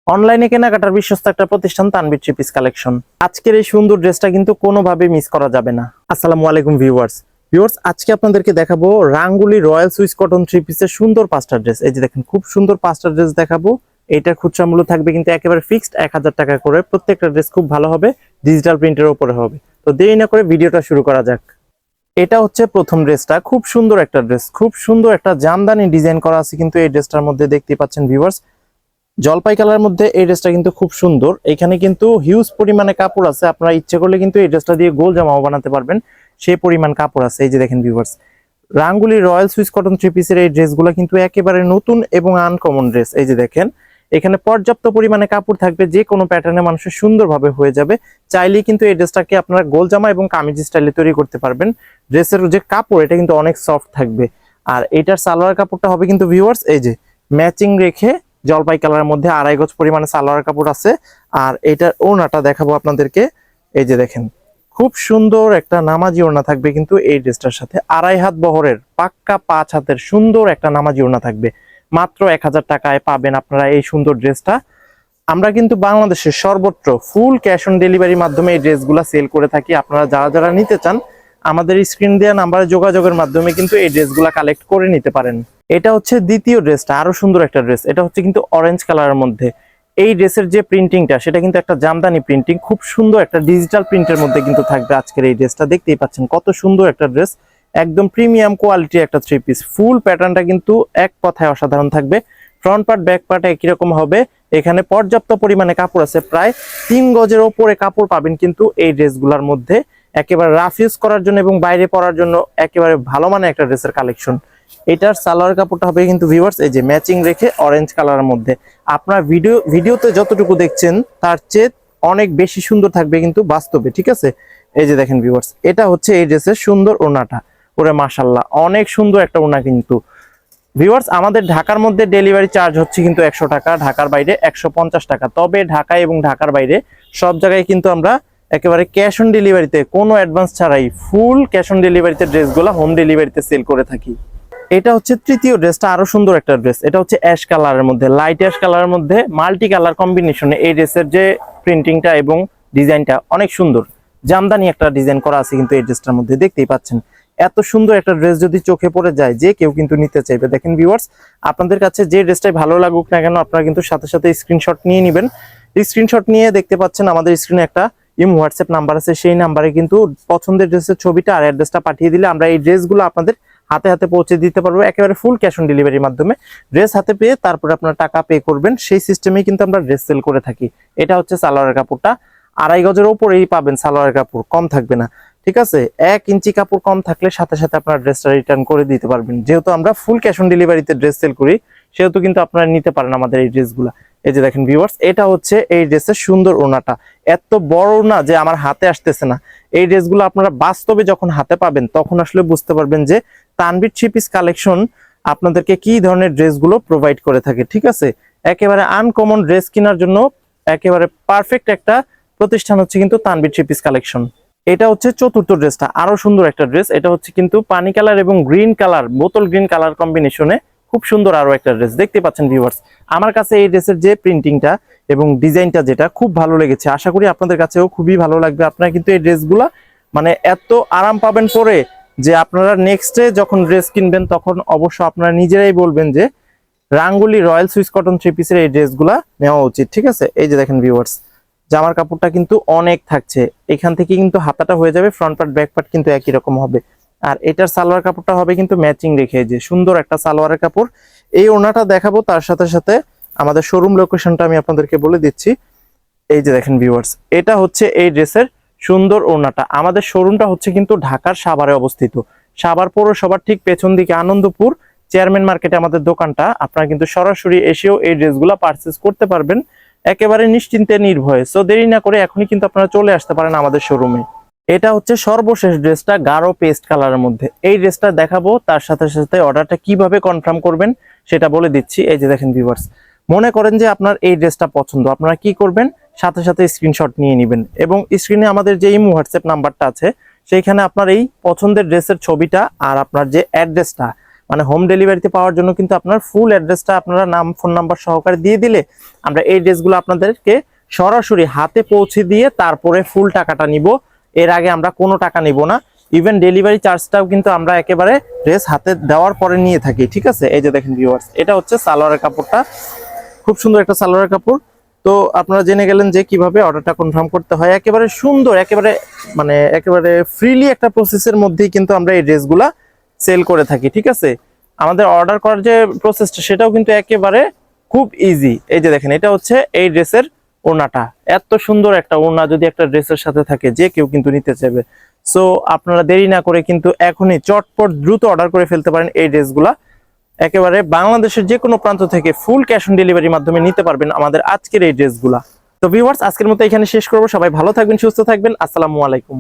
অনলাইনে কেনাকাটার বিশ্বস্ত একটা প্রতিষ্ঠান তানভীর থ্রি পিস কালেকশন। আজকের এই সুন্দর ড্রেসটা কিন্তু কোনোভাবে মিস করা যাবে না। আসসালামু আলাইকুম ভিউয়ার্স, আজকে আপনাদেরকে দেখাবো রাঙ্গুলি রয়্যাল সুইস কটন থ্রি পিসের সুন্দর পাঁচটা ড্রেস। এই যে দেখেন, খুব সুন্দর পাঁচটা ড্রেস দেখাবো। এটার খুচরা মূল্য থাকবে কিন্তু একেবারে ফিক্সড 1000 টাকা করে। প্রত্যেকটা ড্রেস খুব ভালো হবে, ডিজিটাল প্রিন্টের উপরে হবে। তো দেরি না করে ভিডিওটা শুরু করা যাক। এটা হচ্ছে প্রথম ড্রেসটা, খুব সুন্দর একটা ড্রেস, খুব সুন্দর একটা জামদানি ডিজাইন করা আছে কিন্তু এই ড্রেসটার মধ্যে। দেখতে পাচ্ছেন ভিউয়ার্স, জলপাই কালারের মধ্যে এই ড্রেসটা কিন্তু খুব সুন্দর। এখানে কিন্তু হিউজ পরিমাণে কাপড় আছে, আপনারা ইচ্ছে করলে কিন্তু এই ড্রেসটা দিয়ে গোল জামাও বানাতে পারবেন, সেই পরিমাণ কাপড় আছে। এই যে দেখেন ভিউয়ার্স, রাঙ্গুলি রয়্যাল সুইস কটন থ্রি পিসের এই ড্রেসগুলো কিন্তু একেবারে নতুন এবং আনকমন ড্রেস। এই যে দেখেন, এখানে পর্যাপ্ত পরিমাণে কাপড় থাকবে, যে কোনো প্যাটার্নে মানুষের সুন্দরভাবে হয়ে যাবে। চাইলেই কিন্তু এই ড্রেসটাকে আপনারা গোল জামা এবং কামিজ স্টাইলে তৈরি করতে পারবেন। ড্রেসের যে কাপড়, এটা কিন্তু অনেক সফট থাকবে। আর এটার সালোয়ার কাপড়টা হবে কিন্তু ভিউয়ার্স, এই যে ম্যাচিং রেখে জলপাই কালারের মধ্যে 2.5 গজ পরিমাণে সালোয়ার কাপড় আছে। আর এটার ওড়নাটা দেখাবো আপনাদেরকে। এই যে দেখেন, খুব সুন্দর একটা নামাজি ওড়না থাকবে কিন্তু এই ড্রেসটার সাথে। 2.5 হাত বহরের পাক্কা 5 হাতের সুন্দর একটা নামাজি ওড়না থাকবে। মাত্র 1000 টাকায় পাবেন আপনারা এই সুন্দর ড্রেসটা। আমরা কিন্তু বাংলাদেশের সর্বত্র ফুল ক্যাশ অন ডেলিভারির মাধ্যমে এই ড্রেসগুলো সেল করে থাকি। আপনারা যারা যারা নিতে চান আমাদের স্ক্রিন দেওয়া নাম্বারে যোগাযোগের মাধ্যমে কিন্তু এই ড্রেসগুলো কালেক্ট করে নিতে পারেন। এটা হচ্ছে দ্বিতীয় ড্রেসটা, আরো সুন্দর একটা ড্রেস। এটা হচ্ছে কিন্তু অরেঞ্জ কালারের মধ্যে। এই ড্রেসের যে প্রিন্টিংটা, সেটা কিন্তু একটা জামদানি প্রিন্টিং, খুব সুন্দর একটা ডিজিটাল প্রিন্টের মধ্যে কিন্তু থাকবে আজকের এই ড্রেসটা। দেখতেই পাচ্ছেন কত সুন্দর একটা ড্রেস, একদম প্রিমিয়াম কোয়ালিটির একটা থ্রি পিস। ফুল প্যাটার্নটা কিন্তু এক কথায় অসাধারণ থাকবে। ফ্রন্ট পার্ট ব্যাক পার্ট একই রকম হবে। এখানে পর্যাপ্ত পরিমাণে কাপড় আছে, প্রায় 3 গজের ওপরে কাপড় পাবেন কিন্তু এই ড্রেসগুলোর মধ্যে। একেবারে রাফ ইউজ করার জন্য এবং বাইরে পরার জন্য একেবারে ভালো মানের একটা ড্রেসের কালেকশন। এটার সালোয়ার কাপড়টা হবে কিন্তু ভিউয়ার্স, এই যে ম্যাচিং রেখে অরেঞ্জ কালারের মধ্যে। আপনার ভিডিওতে যতটুকু দেখছেন তার চেয়ে অনেক বেশি সুন্দর থাকবে কিন্তু বাস্তবে, ঠিক আছে? এই যে দেখেন ভিউয়ার্স, এটা হচ্ছে এই ড্রেসের সুন্দর ওড়নাটা। ওরে মাশাআল্লাহ, অনেক সুন্দর একটা ওড়না কিন্তু। ভিউয়ার্স, আমাদের ঢাকার মধ্যে ডেলিভারি চার্জ হচ্ছে কিন্তু 100 টাকা, ঢাকার বাইরে 150 টাকা। তবে ঢাকা এবং ঢাকার বাইরে সব জায়গায় কিন্তু আমরা একেবারে ক্যাশ অন ডেলিভারিতে, কোনো অ্যাডভান্স ছাড়াই ফুল ক্যাশ অন ডেলিভারিতে ড্রেসগুলো হোম ডেলিভারিতে সেল করে থাকি। এটা হচ্ছে তৃতীয় ড্রেসটা, আরো সুন্দর একটা ড্রেস। এটা হচ্ছে অ্যাশ কালারের মধ্যে, লাইট অ্যাশ কালারের মধ্যে মাল্টি কালার কম্বিনেশনে এই ড্রেসের যে প্রিন্টিংটা এবং ডিজাইনটা অনেক সুন্দর। জামদানি একটা ডিজাইন করা আছে কিন্তু এই ড্রেসটার মধ্যে, দেখতেই পাচ্ছেন। এত সুন্দর একটা ড্রেস যদি চোখে পড়ে যায়, যে কেউ কিন্তু নিতে চাইবে। দেখেন ভিউয়ার্স, আপনাদের কাছে যে ড্রেসটাই ভালো লাগুক না কেন, আপনারা কিন্তু সাথে সাথে স্ক্রিনশট নিয়ে নেবেন। স্ক্রিনশট নিয়ে দেখতে পাচ্ছেন আমাদের স্ক্রিনে একটা হোয়াটসঅ্যাপ নাম্বার আছে, সেই নাম্বারে কিন্তু পছন্দের ড্রেসের ছবিটা আর অ্যাড্রেসটা পাঠিয়ে দিলে আমরা এই ড্রেসগুলো আপনাদের হাতে হাতে পৌঁছে দিতে পারবো, একেবারে ফুল ক্যাশ অন ডেলিভারির মাধ্যমে। ড্রেস হাতে পেয়ে তারপরে আপনার টাকা পে করবেন, সেই সিস্টেমেই কিন্তু আমরা ড্রেস সেল করে থাকি। এটা হচ্ছে সালোয়ারের কাপড়টা, 2.5 গজের উপরেই পাবেন সালোয়ারের কাপড়, কম থাকবে না, ঠিক আছে? 1 ইঞ্চি কাপড় কম থাকলে সাথে সাথে আপনার ড্রেসটা রিটার্ন করে দিতে পারবেন। যেহেতু আমরা ফুল ক্যাশ অন ডেলিভারিতে ড্রেস সেল করি, সেহেতু কিন্তু আপনারা নিতে পারেন আমাদের এই ড্রেসগুলো। এই যে দেখেন ভিউয়ার্স, এটা হচ্ছে এই ড্রেসের সুন্দর ওড়নাটা। এত বড় ওড়না যে আমার হাতে আসতেছে না। এই ড্রেসগুলো আপনারা বাস্তবে যখন হাতে পাবেন তখন আসলে বুঝতে পারবেন যে তানভীর থ্রি পিস কালেকশন আপনাদেরকে কি ধরনের ড্রেসগুলো প্রোভাইড করে থাকে, ঠিক আছে? একেবারে আনকমন ড্রেস কেনার জন্য একেবারে পারফেক্ট একটা প্রতিষ্ঠান হচ্ছে কিন্তু তানভীর থ্রি পিস কালেকশন। এটা হচ্ছে চতুর্থ ড্রেসটা, আরো সুন্দর একটা ড্রেস। এটা হচ্ছে কিন্তু পানি কালার এবং গ্রিন কালার, বোতল গ্রিন কালার কম্বিনেশনে খুব সুন্দর আরো একটা ড্রেস। দেখতে পাচ্ছেন ভিউয়ার্স, আমার কাছে এই ড্রেসের যে প্রিন্টিংটা এবং ডিজাইনটা যেটা খুব ভালো লেগেছে, আশা করি আপনাদের কাছেও খুবই ভালো লাগবে। আপনারা কিন্তু এই ড্রেসগুলা মানে এত আরাম পাবেন পরে যে আপনারা নেক্সটে যখন ড্রেস কিনবেন তখন অবশ্য আপনারা নিজেরাই বলবেন যে রাঙ্গুলি রয়্যাল সুইস কটন থ্রি পিসের এই ড্রেসগুলা নেওয়া উচিত, ঠিক আছে? এই যে দেখেন ভিউয়ার্স, জামার কাপড়টা কিন্তু অনেক থাকছে। এখান থেকে কিন্তু হাতাটা হয়ে যাবে, ফ্রন্ট পার্ট ব্যাক পার্ট কিন্তু একই রকম হবে। আর এটার সালোয়ার কাপড়টা হবে কিন্তু ম্যাচিং রেখে, যে সুন্দর একটা সালোয়ারের কাপড়। এই ওড়নাটা দেখাবো, তার সাথে সাথে আমাদের শোরুম লোকেশনটা আমি আপনাদেরকে বলে দিচ্ছি। এই যে দেখেন ভিউয়ার্স, এটা হচ্ছে এই ড্রেসের সুন্দর ওড়নাটা। আমাদের শোরুমটা হচ্ছে কিন্তু ঢাকার সাভারে অবস্থিত। সাভার পৌরসভার ঠিক পেছন দিকে আনন্দপুর চেয়ারম্যান মার্কেটে আমাদের দোকানটা। আপনারা কিন্তু সরাসরি এসেও এই ড্রেসগুলো পারচেজ করতে পারবেন একেবারে নিশ্চিন্তে নির্ভয়ে। সো দেরি না করে এখনই কিন্তু আপনারা চলে আসতে পারেন আমাদের শোরুমে। এটা হচ্ছে সর্বশেষ ড্রেসটা, গাঢ় পেস্ট কালারের মধ্যে। এই ড্রেসটা দেখাবো, তার সাথে সাথে অর্ডারটা কিভাবে কনফার্ম করবেন সেটা বলে দিচ্ছি। এই যে দেখেন ভিউয়ার্স, মনে করেন যে আপনার এই ড্রেসটা পছন্দ, আপনারা কি করবেন, সাথে সাথে স্ক্রিনশট নিয়ে নেবেন এবং স্ক্রিনে আমাদের যে হোয়াটসঅ্যাপ নাম্বারটা আছে সেইখানে আপনার এই পছন্দের ড্রেসের ছবিটা আর আপনার যে অ্যাড্রেসটা, মানে হোম ডেলিভারিতে পাওয়ার জন্য কিন্তু আপনার ফুল অ্যাড্রেসটা আপনারা নাম ফোন নাম্বার সহকারে দিয়ে দিলে আমরা এই ড্রেসগুলো আপনাদেরকে সরাসরি হাতে পৌঁছে দিয়ে তারপরে ফুল টাকাটা নিব। এর আগে আমরা কোনো টাকা নিব না। ইভেন ডেলিভারি চার্জটাও কিন্তু আমরা একেবারে ড্রেস হাতে দেওয়ার পরে নিয়ে থাকি, ঠিক আছে। এই যে দেখেন ভিউয়ার্স, এটা হচ্ছে সালোয়ারের কাপড়টা, খুব সুন্দর একটা সালোয়ারের কাপড়। তো আপনারা জেনে গেলেন যে কিভাবে অর্ডারটা কনফার্ম করতে হয়। একেবারে সুন্দর, একেবারে ফ্রিলি একটা প্রসেসের মধ্যেই কিন্তু আমরা এই ড্রেসগুলা সেল করে থাকি, ঠিক আছে। আমাদের অর্ডার করার যে প্রসেসটা সেটাও কিন্তু একেবারে খুব ইজি। এই যে দেখেন, এটা হচ্ছে এই ড্রেসের ওড়নাটা। এত সুন্দর একটা ওড়না যদি একটা ড্রেসের সাথে থাকে, যে কেউ কিন্তু নিতে চাইবে। সো আপনারা দেরি না করে কিন্তু এখনই চটপট দ্রুত অর্ডার করে ফেলতে পারেন এই ড্রেসগুলা। একেবারে বাংলাদেশের যে কোনো প্রান্ত থেকে ফুল ক্যাশ অন ডেলিভারির মাধ্যমে নিতে পারবেন আমাদের আজকের এই ড্রেসগুলা। তো ভিউয়ার্স, আজকের মতো এখানে শেষ করবো। সবাই ভালো থাকবেন, সুস্থ থাকবেন। আসসালামু আলাইকুম।